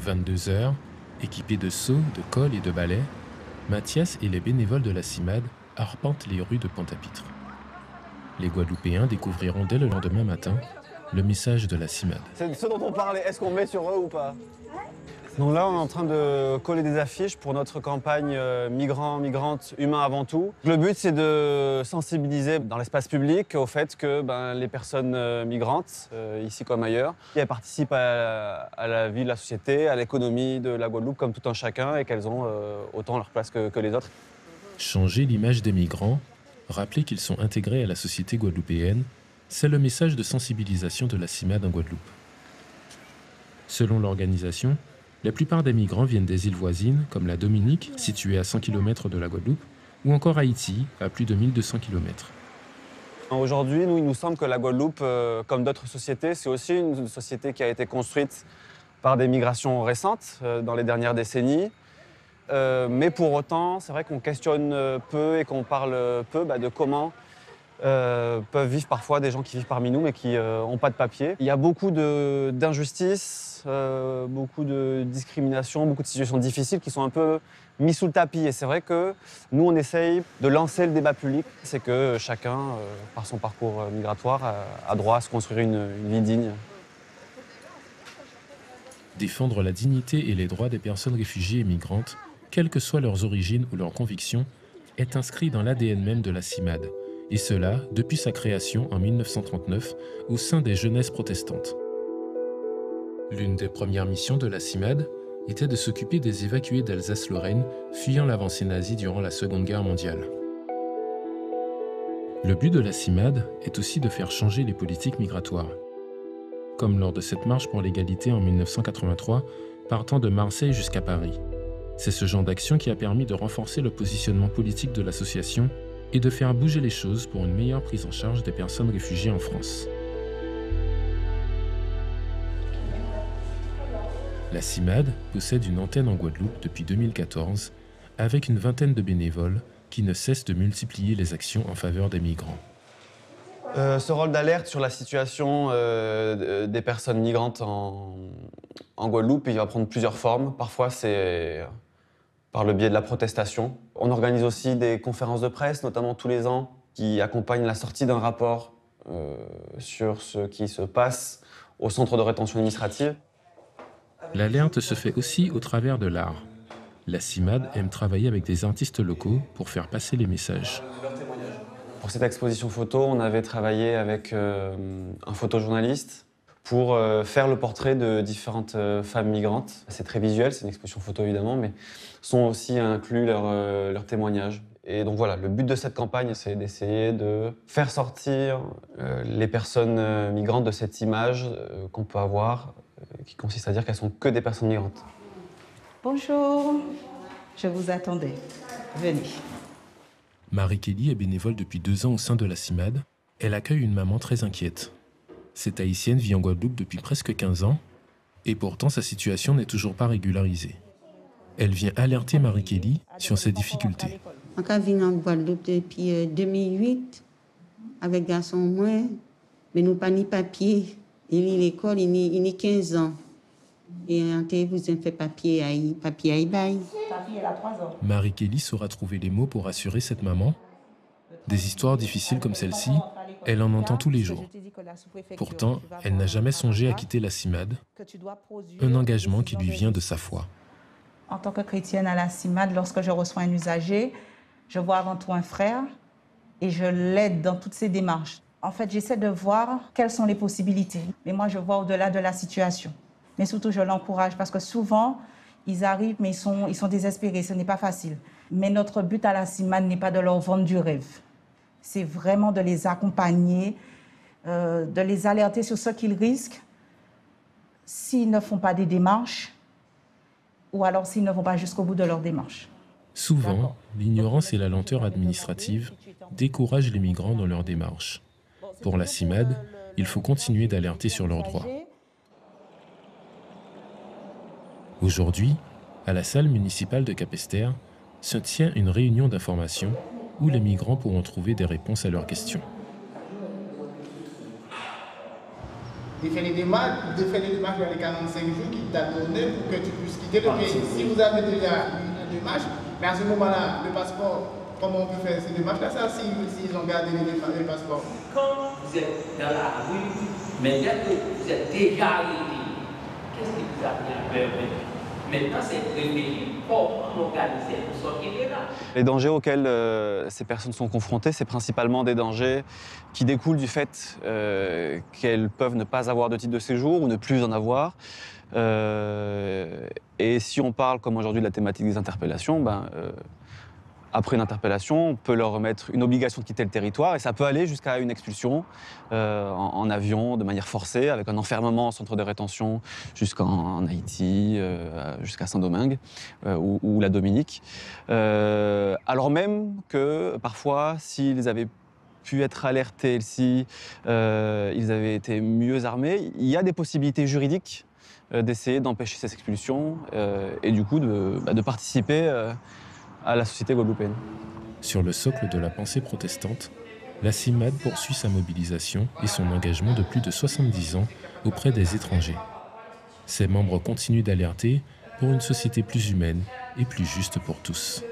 22 heures, équipés de seaux, de colle et de balais, Mathias et les bénévoles de la CIMAD arpentent les rues de Pointe-à-Pitre. Les Guadeloupéens découvriront dès le lendemain matin le message de la CIMAD. C'est ce dont on parlait, est-ce qu'on met sur eux ou pas? Donc là, on est en train de coller des affiches pour notre campagne migrants, migrantes, humains avant tout. Le but, c'est de sensibiliser dans l'espace public au fait que les personnes migrantes, ici comme ailleurs, elles participent à la vie de la société, à l'économie de la Guadeloupe comme tout un chacun et qu'elles ont autant leur place que les autres. Changer l'image des migrants, rappeler qu'ils sont intégrés à la société guadeloupéenne, c'est le message de sensibilisation de la CIMAD en Guadeloupe. Selon l'organisation, la plupart des migrants viennent des îles voisines, comme la Dominique, située à 100 km de la Guadeloupe, ou encore Haïti, à plus de 1200 km. Aujourd'hui, il nous semble que la Guadeloupe, comme d'autres sociétés, c'est aussi une société qui a été construite par des migrations récentes, dans les dernières décennies. Mais pour autant, c'est vrai qu'on questionne peu et qu'on parle peu de comment peuvent vivre parfois des gens qui vivent parmi nous mais qui n'ont pas de papier. Il y a beaucoup d'injustices, beaucoup de discrimination, beaucoup de situations difficiles qui sont un peu mis sous le tapis. Et c'est vrai que nous, on essaye de lancer le débat public. C'est que chacun, par son parcours migratoire, a droit à se construire une vie digne. Défendre la dignité et les droits des personnes réfugiées et migrantes, quelles que soient leurs origines ou leurs convictions, est inscrit dans l'ADN même de la CIMAD. Et cela depuis sa création en 1939 au sein des Jeunesses protestantes. L'une des premières missions de la CIMAD était de s'occuper des évacués d'Alsace-Lorraine fuyant l'avancée nazie durant la Seconde Guerre mondiale. Le but de la CIMAD est aussi de faire changer les politiques migratoires. Comme lors de cette marche pour l'égalité en 1983, partant de Marseille jusqu'à Paris. C'est ce genre d'action qui a permis de renforcer le positionnement politique de l'association et de faire bouger les choses pour une meilleure prise en charge des personnes réfugiées en France. La CIMAD possède une antenne en Guadeloupe depuis 2014 avec une vingtaine de bénévoles qui ne cessent de multiplier les actions en faveur des migrants. Ce rôle d'alerte sur la situation des personnes migrantes en Guadeloupe, il va prendre plusieurs formes. Parfois, c'est par le biais de la protestation. On organise aussi des conférences de presse, notamment tous les ans, qui accompagnent la sortie d'un rapport sur ce qui se passe au centre de rétention administrative. L'alerte se fait aussi au travers de l'art. La CIMAD aime travailler avec des artistes locaux pour faire passer les messages. Pour cette exposition photo, on avait travaillé avec un photojournaliste pour faire le portrait de différentes femmes migrantes. C'est très visuel, c'est une exposition photo évidemment, mais sont aussi inclus leurs témoignages. Et donc voilà, le but de cette campagne, c'est d'essayer de faire sortir les personnes migrantes de cette image qu'on peut avoir, qui consiste à dire qu'elles sont que des personnes migrantes. Bonjour, je vous attendais. Venez. Marie-Kelly est bénévole depuis 2 ans au sein de la CIMAD. Elle accueille une maman très inquiète. Cette Haïtienne vit en Guadeloupe depuis presque 15 ans et pourtant sa situation n'est toujours pas régularisée. Elle vient alerter Marie-Kelly sur ses difficultés. Je vis en Guadeloupe depuis 2008 avec garçon moi, mais nous pas ni papier. Il est l'école, il est 15 ans. Et en vous avez fait papier à papier. Marie-Kelly saura trouver les mots pour rassurer cette maman. Des histoires difficiles comme celle-ci, elle en entend tous les jours. Pourtant, elle n'a jamais songé à quitter la CIMAD, un engagement qui lui vient de sa foi. En tant que chrétienne à la CIMAD, lorsque je reçois un usager, je vois avant tout un frère et je l'aide dans toutes ses démarches. En fait, j'essaie de voir quelles sont les possibilités. Mais moi, je vois au-delà de la situation. Mais surtout, je l'encourage parce que souvent, ils arrivent, mais ils sont désespérés. Ce n'est pas facile. Mais notre but à la CIMAD n'est pas de leur vendre du rêve. C'est vraiment de les accompagner, de les alerter sur ce qu'ils risquent s'ils ne font pas des démarches ou alors s'ils ne vont pas jusqu'au bout de leur démarche. Souvent, l'ignorance et la lenteur administrative découragent les migrants dans leur démarche. Pour la CIMAD, il faut continuer d'alerter sur leurs droits. Aujourd'hui, à la salle municipale de Capesterre, se tient une réunion d'information où les migrants pourront trouver des réponses à leurs questions. de faire les démarches dans les 45 jours qui t'a donné pour que tu puisses quitter le pays. Si vous avez déjà une démarche, mais à ce moment-là, le passeport, comment on peut faire ces démarches-là, ça, s'ils ont gardé les passeports. Quand vous êtes dans la rue, mais dès que vous êtes déjà arrêté, qu'est-ce qui vous a permis? Maintenant, c'est réfléchir comment organiser pour sortir de là. Les dangers auxquels ces personnes sont confrontées, c'est principalement des dangers qui découlent du fait qu'elles peuvent ne pas avoir de titre de séjour ou ne plus en avoir. Et si on parle, comme aujourd'hui, de la thématique des interpellations, après une interpellation, on peut leur remettre une obligation de quitter le territoire et ça peut aller jusqu'à une expulsion en avion de manière forcée avec un enfermement en centre de rétention jusqu'en Haïti, jusqu'à Saint-Domingue ou la Dominique. Alors même que parfois, s'ils avaient pu être alertés, si ils avaient été mieux armés, il y a des possibilités juridiques d'essayer d'empêcher ces expulsions et du coup de participer à la société guadeloupéenne. Sur le socle de la pensée protestante, la CIMAD poursuit sa mobilisation et son engagement de plus de 70 ans auprès des étrangers. Ses membres continuent d'alerter pour une société plus humaine et plus juste pour tous.